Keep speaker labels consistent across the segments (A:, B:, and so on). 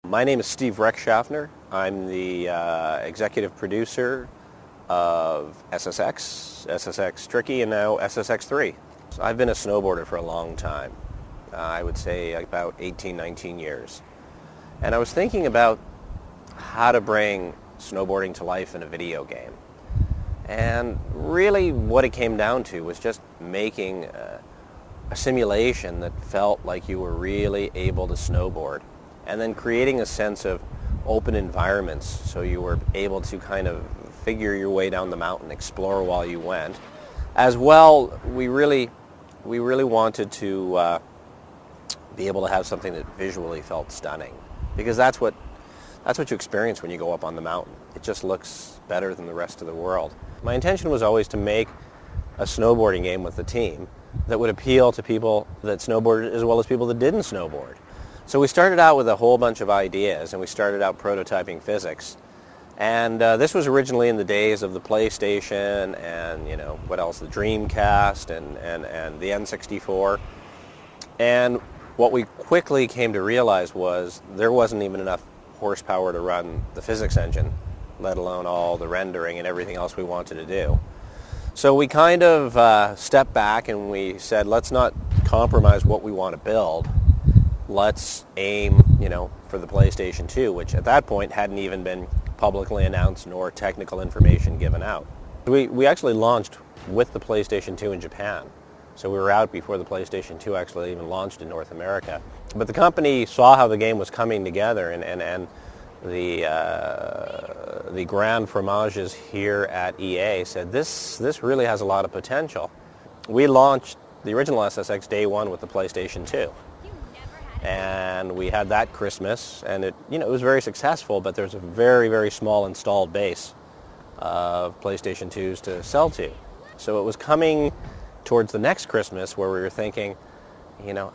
A: My name is Steve Reckschaffner. I'm the executive producer of SSX, SSX Tricky, and now SSX3. So I've been a snowboarder for a long time. I would say about 18, 19 years. And I was thinking about how to bring snowboarding to life in a video game. And really what it came down to was just making a simulation that felt like you were really able to snowboard, and then creating a sense of open environments so you were able to kind of figure your way down the mountain, explore while you went. As well, we really wanted to be able to have something that visually felt stunning, because that's what you experience when you go up on the mountain. It just looks better than the rest of the world. My intention was always to make a snowboarding game with the team that would appeal to people that snowboarded as well as people that didn't snowboard. So we started out with a whole bunch of ideas, and we started out prototyping physics. And this was originally in the days of the PlayStation and, what else, the Dreamcast and the N64. And what we quickly came to realize was there wasn't even enough horsepower to run the physics engine, let alone all the rendering and everything else we wanted to do. So we kind of stepped back and we said, let's not compromise what we want to build. Let's aim, for the PlayStation 2, which at that point hadn't even been publicly announced nor technical information given out. We actually launched with the PlayStation 2 in Japan. So we were out before the PlayStation 2 actually even launched in North America. But the company saw how the game was coming together, and the grand fromages here at EA said, this really has a lot of potential. We launched the original SSX day one with the PlayStation 2. And we had that Christmas, and it was very successful, but there's a very, very small installed base of PlayStation 2s to sell to. So it was coming towards the next Christmas where we were thinking,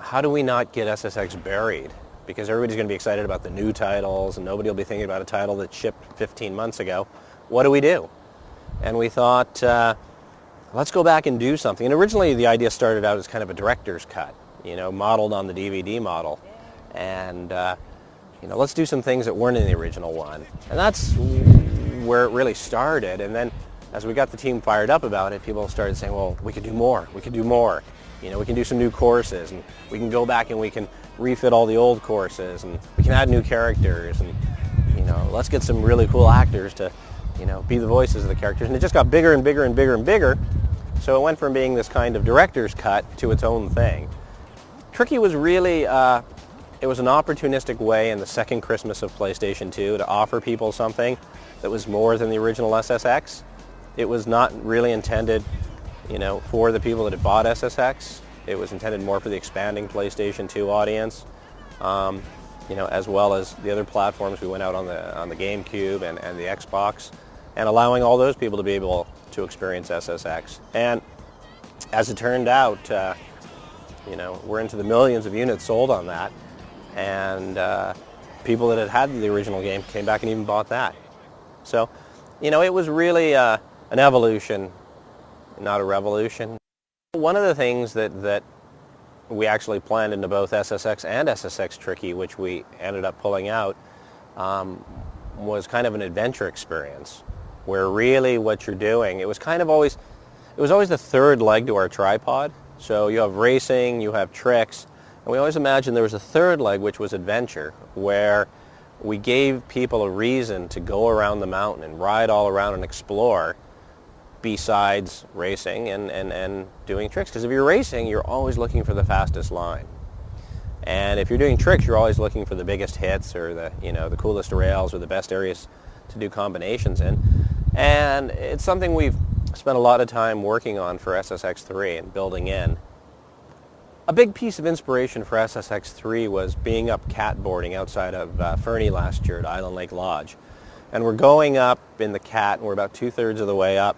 A: how do we not get SSX buried? Because everybody's going to be excited about the new titles, and nobody will be thinking about a title that shipped 15 months ago. What do we do? And we thought, let's go back and do something. And originally the idea started out as kind of a director's cut, modeled on the DVD model. And, let's do some things that weren't in the original one. And that's where it really started. And then as we got the team fired up about it, people started saying, well, we could do more. We could do more. We can do some new courses, and we can go back and we can refit all the old courses, and we can add new characters, and, let's get some really cool actors to, be the voices of the characters. And it just got bigger and bigger and bigger and bigger. So it went from being this kind of director's cut to its own thing. Tricky was really, it was an opportunistic way in the second Christmas of PlayStation 2 to offer people something that was more than the original SSX. It was not really intended, for the people that had bought SSX. It was intended more for the expanding PlayStation 2 audience, as well as the other platforms. We went out on the GameCube and the Xbox, and allowing all those people to be able to experience SSX. And as it turned out, we're into the millions of units sold on that, and people that had the original game came back and even bought that. So, it was really an evolution, not a revolution. One of the things that we actually planned into both SSX and SSX Tricky, which we ended up pulling out, was kind of an adventure experience, where really what you're doing, it was always the third leg to our tripod. So you have racing, you have tricks, and we always imagined there was a third leg, which was adventure, where we gave people a reason to go around the mountain and ride all around and explore, besides racing and doing tricks. Because if you're racing, you're always looking for the fastest line. And if you're doing tricks, you're always looking for the biggest hits, or the coolest rails, or the best areas to do combinations in. And it's something we've spent a lot of time working on for SSX3 and building in. A big piece of inspiration for SSX3 was being up catboarding outside of Fernie last year at Island Lake Lodge. And we're going up in the cat, and we're about 2/3 of the way up.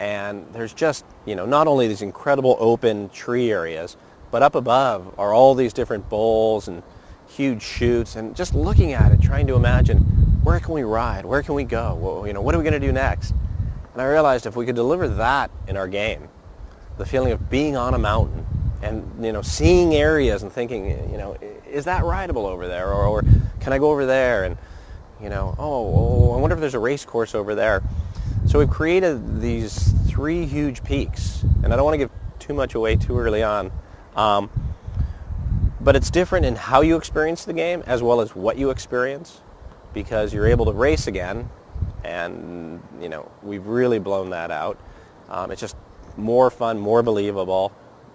A: And there's just, not only these incredible open tree areas, but up above are all these different bowls and huge chutes, and just looking at it, trying to imagine, where can we ride? Where can we go? What are we going to do next? And I realized if we could deliver that in our game, the feeling of being on a mountain and, seeing areas and thinking, is that rideable over there? Or can I go over there? And, I wonder if there's a race course over there. So we've created these 3 huge peaks, and I don't want to give too much away too early on. But it's different in how you experience the game as well as what you experience, because you're able to race again, and we've really blown that out. It's just more fun, more believable,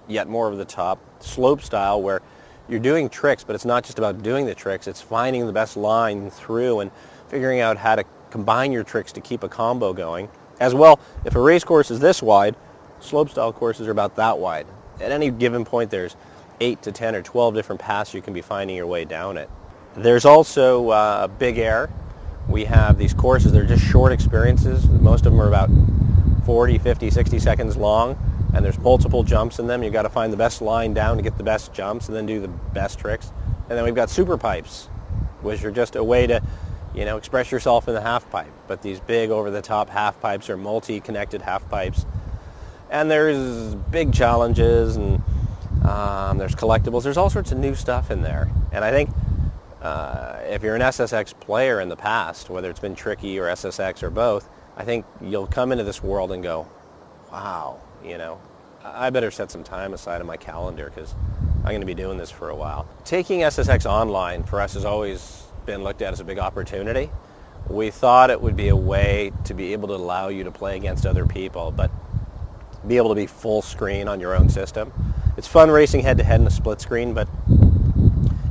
A: yet more over the top, slope style, where you're doing tricks, but it's not just about doing the tricks, it's finding the best line through and figuring out how to combine your tricks to keep a combo going. As well, if a race course is this wide, slope style courses are about that wide. At any given point there's 8 to 10 or 12 different paths you can be finding your way down it. There's also big air. We have these courses, they're just short experiences. Most of them are about 40, 50, 60 seconds long, and there's multiple jumps in them. You've got to find the best line down to get the best jumps and then do the best tricks. And then we've got super pipes, which are just a way to express yourself in the half pipe. But these big over-the-top half pipes are multi-connected half pipes. And there's big challenges, and there's collectibles. There's all sorts of new stuff in there. And I think if you're an SSX player in the past, whether it's been Tricky or SSX or both, I think you'll come into this world and go, wow, I better set some time aside in my calendar because I'm going to be doing this for a while. Taking SSX online for us has always been looked at as a big opportunity. We thought it would be a way to be able to allow you to play against other people, but be able to be full screen on your own system. It's fun racing head-to-head in a split screen, but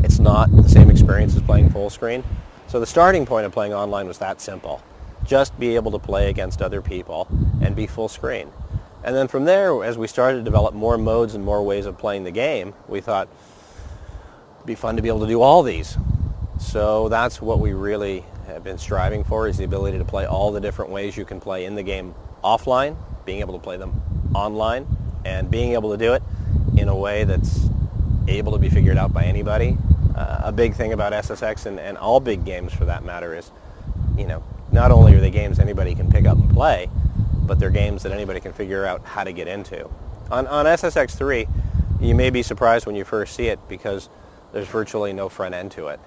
A: it's not the same experience as playing full screen. So the starting point of playing online was that simple. Just be able to play against other people and be full screen. And then from there, as we started to develop more modes and more ways of playing the game, we thought it'd be fun to be able to do all these. So that's what we really have been striving for, is the ability to play all the different ways you can play in the game offline, being able to play them online, and being able to do it in a way that's able to be figured out by anybody. A big thing about SSX and all big games for that matter is, not only are they games anybody can pick up and play, but they're games that anybody can figure out how to get into. On SSX3, you may be surprised when you first see it because there's virtually no front end to it.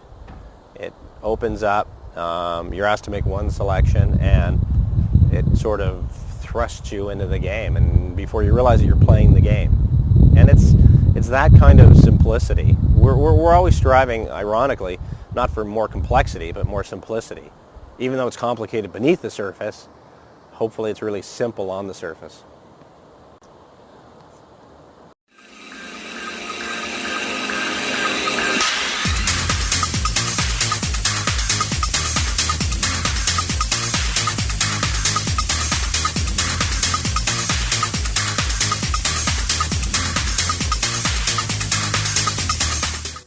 A: It opens up, you're asked to make one selection, and it sort of thrusts you into the game, and before you realize it, you're playing the game. And it's that kind of simplicity. We're always striving, ironically, not for more complexity, but more simplicity. Even though it's complicated beneath the surface, hopefully it's really simple on the surface.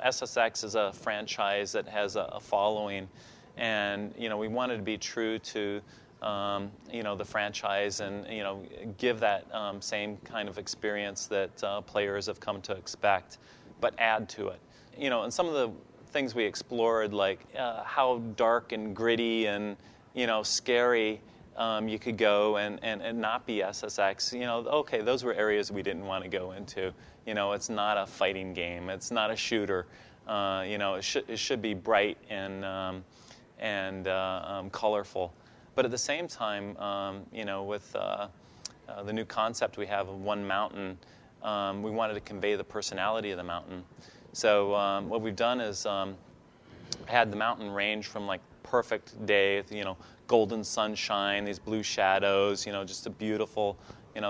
B: SSX is a franchise that has a following, and we wanted to be true to the franchise and give that same kind of experience that players have come to expect, but add to it. And some of the things we explored, like how dark and gritty and scary you could go and not be SSX. Okay, those were areas we didn't want to go into. It's not a fighting game. It's not a shooter. It should be bright and colorful. But at the same time, with the new concept we have of one mountain, we wanted to convey the personality of the mountain. So what we've done is had the mountain range from like perfect day, golden sunshine, these blue shadows, just a beautiful,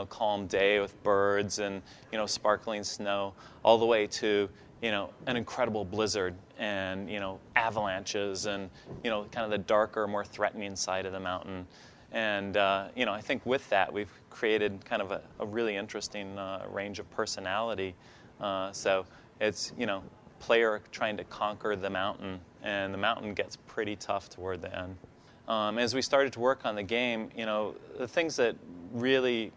B: calm day with birds and, sparkling snow, all the way to, an incredible blizzard and, avalanches and, kind of the darker, more threatening side of the mountain. And, I think with that, we've created kind of a really interesting range of personality. So it's, player trying to conquer the mountain, and the mountain gets pretty tough toward the end. As we started to work on the game, the things that really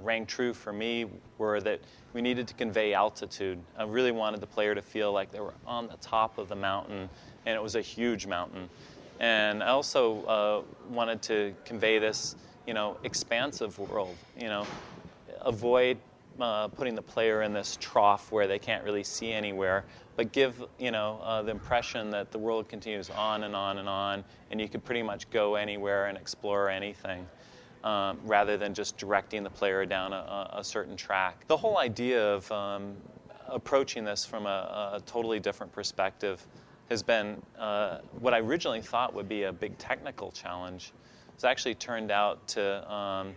B: rang true for me were that we needed to convey altitude. I really wanted the player to feel like they were on the top of the mountain, and it was a huge mountain. And I also wanted to convey this, expansive world. Avoid putting the player in this trough where they can't really see anywhere, but give the impression that the world continues on and on and on, and you could pretty much go anywhere and explore anything, rather than just directing the player down a certain track. The whole idea of approaching this from a totally different perspective has been what I originally thought would be a big technical challenge. It's actually turned out to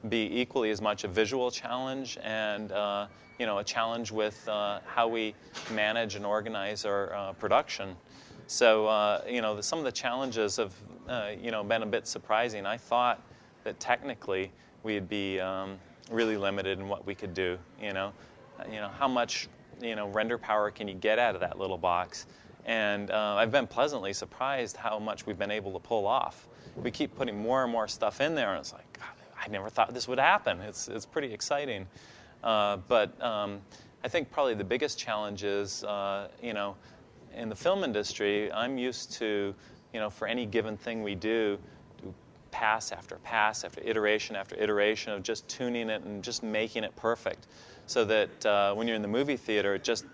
B: be equally as much a visual challenge and a challenge with how we manage and organize our production. So some of the challenges have been a bit surprising. I thought that technically we'd be really limited in what we could do. How much render power can you get out of that little box? And I've been pleasantly surprised how much we've been able to pull off. We keep putting more and more stuff in there, and it's like, God, I never thought this would happen. It's pretty exciting. But I think probably the biggest challenge is, in the film industry, I'm used to, for any given thing we do pass after pass after iteration of just tuning it and just making it perfect, so that when you're in the movie theater, it just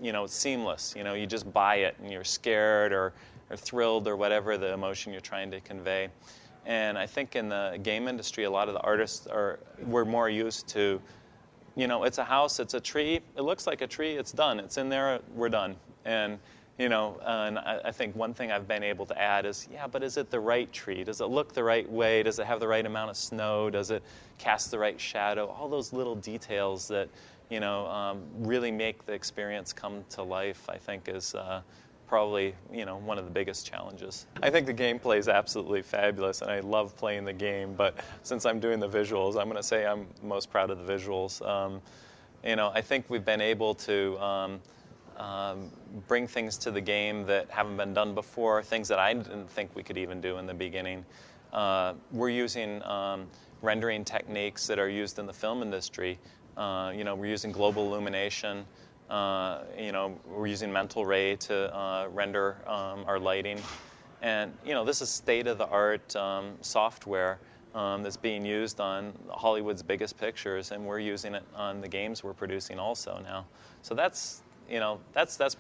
B: it's seamless. You just buy it and you're scared or thrilled or whatever the emotion you're trying to convey. And I think in the game industry, a lot of the artists we're more used to, it's a house, it's a tree, it looks like a tree, it's done, it's in there, we're done. And and I think one thing I've been able to add is, but is it the right tree? Does it look the right way? Does it have the right amount of snow? Does it cast the right shadow? All those little details that really make the experience come to life, I think, is probably one of the biggest challenges. I think the gameplay is absolutely fabulous, and I love playing the game. But since I'm doing the visuals, I'm going to say I'm most proud of the visuals. I think we've been able to bring things to the game that haven't been done before, things that I didn't think we could even do in the beginning. We're using rendering techniques that are used in the film industry. We're using global illumination. We're using mental ray to render our lighting. And, this is state-of-the-art software that's being used on Hollywood's biggest pictures, and we're using it on the games we're producing also now. So that's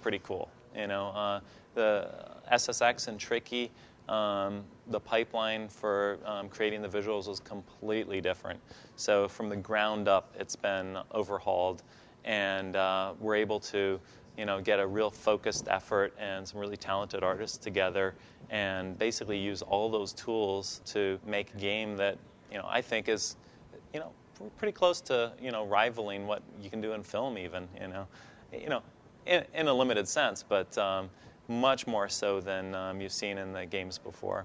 B: pretty cool. The SSX and Tricky, the pipeline for creating the visuals was completely different. So from the ground up, it's been overhauled, and we're able to, get a real focused effort and some really talented artists together, and basically use all those tools to make a game that, I think is, pretty close to, rivaling what you can do in film, even, in a limited sense, but much more so than you've seen in the games before.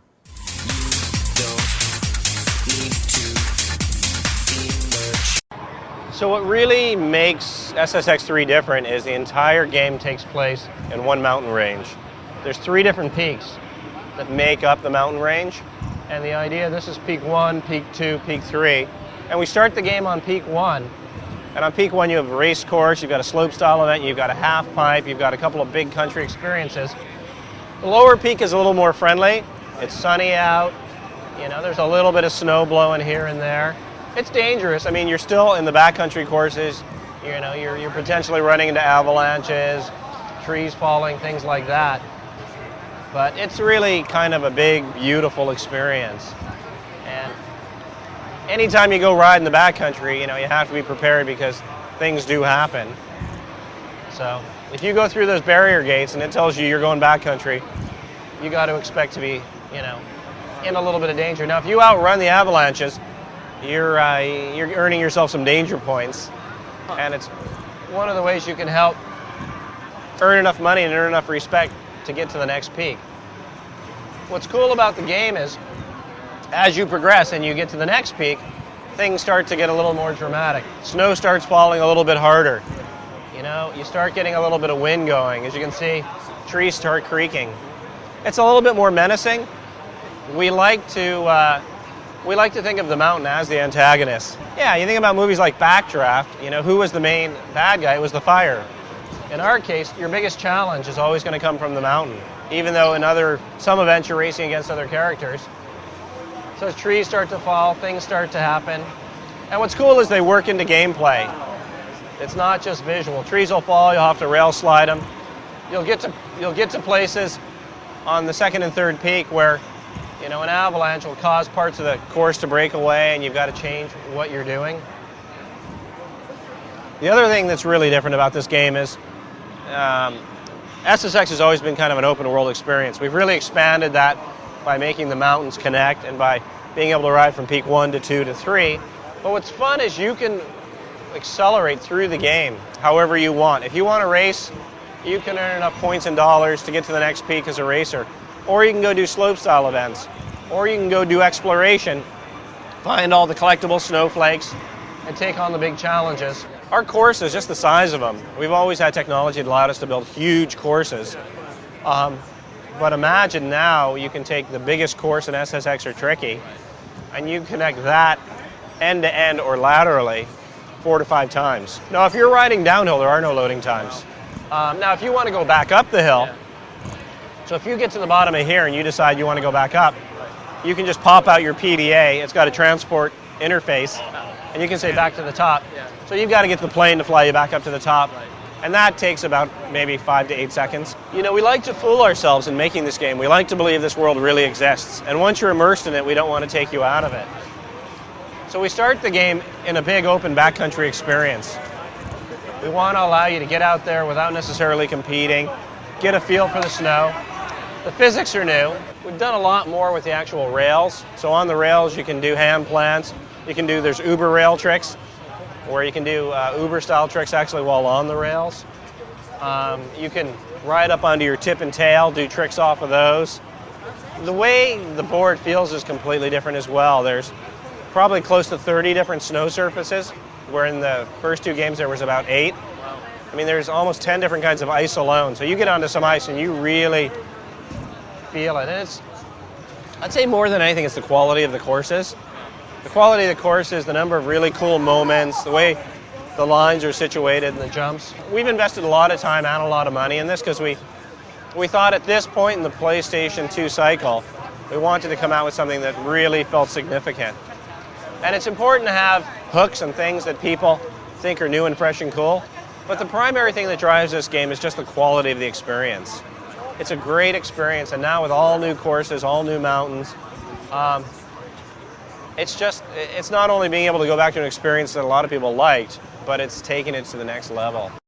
A: So what really makes SSX3 different is the entire game takes place in one mountain range. There's 3 different peaks that make up the mountain range, and the idea, this is peak 1, peak 2, peak 3, and we start the game on peak 1. And on peak 1, you have a race course, you've got a slope-style event, you've got a half pipe, you've got a couple of big country experiences. The lower peak is a little more friendly. It's sunny out. There's a little bit of snow blowing here and there. It's dangerous. I mean, you're still in the backcountry courses. You're potentially running into avalanches, trees falling, things like that. But it's really kind of a big, beautiful experience. And anytime you go ride in the backcountry, you have to be prepared because things do happen. So if you go through those barrier gates and it tells you you're going backcountry, you got to expect to be, in a little bit of danger. Now, if you outrun the avalanches, you're earning yourself some danger points, and it's one of the ways you can help earn enough money and earn enough respect to get to the next peak. What's cool about the game is, as you progress and you get to the next peak, things start to get a little more dramatic. Snow starts falling a little bit harder. You start getting a little bit of wind going. As you can see, trees start creaking. It's a little bit more menacing. We like to think of the mountain as the antagonist. Yeah, you think about movies like Backdraft, who was the main bad guy? It was the fire. In our case, your biggest challenge is always going to come from the mountain, even though in some events you're racing against other characters. So as trees start to fall, things start to happen. And what's cool is they work into gameplay. It's not just visual. Trees will fall, you'll have to rail slide them. You'll get to places on the second and third peak where, you know, an avalanche will cause parts of the course to break away and you've got to change what you're doing. The other thing that's really different about this game is SSX has always been kind of an open world experience. We've really expanded that by making the mountains connect and by being able to ride from peak 1 to 2 to 3. But what's fun is you can accelerate through the game however you want. If you want to race, you can earn enough points and dollars to get to the next peak as a racer. Or you can go do slope-style events. Or you can go do exploration, find all the collectible snowflakes, and take on the big challenges. Our course is just the size of them. We've always had technology that allowed us to build huge courses. But imagine now you can take the biggest course in SSX or Tricky, and you connect that end-to-end or laterally 4 to 5 times. Now, if you're riding downhill, there are no loading times. Now, if you want to go back up the hill, so if you get to the bottom of here and you decide you want to go back up, you can just pop out your PDA. It's got a transport interface, and you can say back to the top. So you've got to get the plane to fly you back up to the top. And that takes about maybe 5 to 8 seconds. You know, we like to fool ourselves in making this game. We like to believe this world really exists. And once you're immersed in it, we don't want to take you out of it. So we start the game in a big open backcountry experience. We want to allow you to get out there without necessarily competing, get a feel for the snow. The physics are new. We've done a lot more with the actual rails. So on the rails, you can do hand plants. There's Uber rail tricks, where you can do Uber-style tricks actually while on the rails. You can ride up onto your tip and tail, do tricks off of those. The way the board feels is completely different as well. There's probably close to 30 different snow surfaces, where in the first 2 games there was about 8. I mean, there's almost 10 different kinds of ice alone. So you get onto some ice and you really feel it. And I'd say more than anything, it's the quality of the courses. The quality of the courses, the number of really cool moments, the way the lines are situated and the jumps. We've invested a lot of time and a lot of money in this because we thought at this point in the PlayStation 2 cycle, we wanted to come out with something that really felt significant. And it's important to have hooks and things that people think are new and fresh and cool. But the primary thing that drives this game is just the quality of the experience. It's a great experience, and now with all new courses, all new mountains, it's not only being able to go back to an experience that a lot of people liked, but it's taking it to the next level.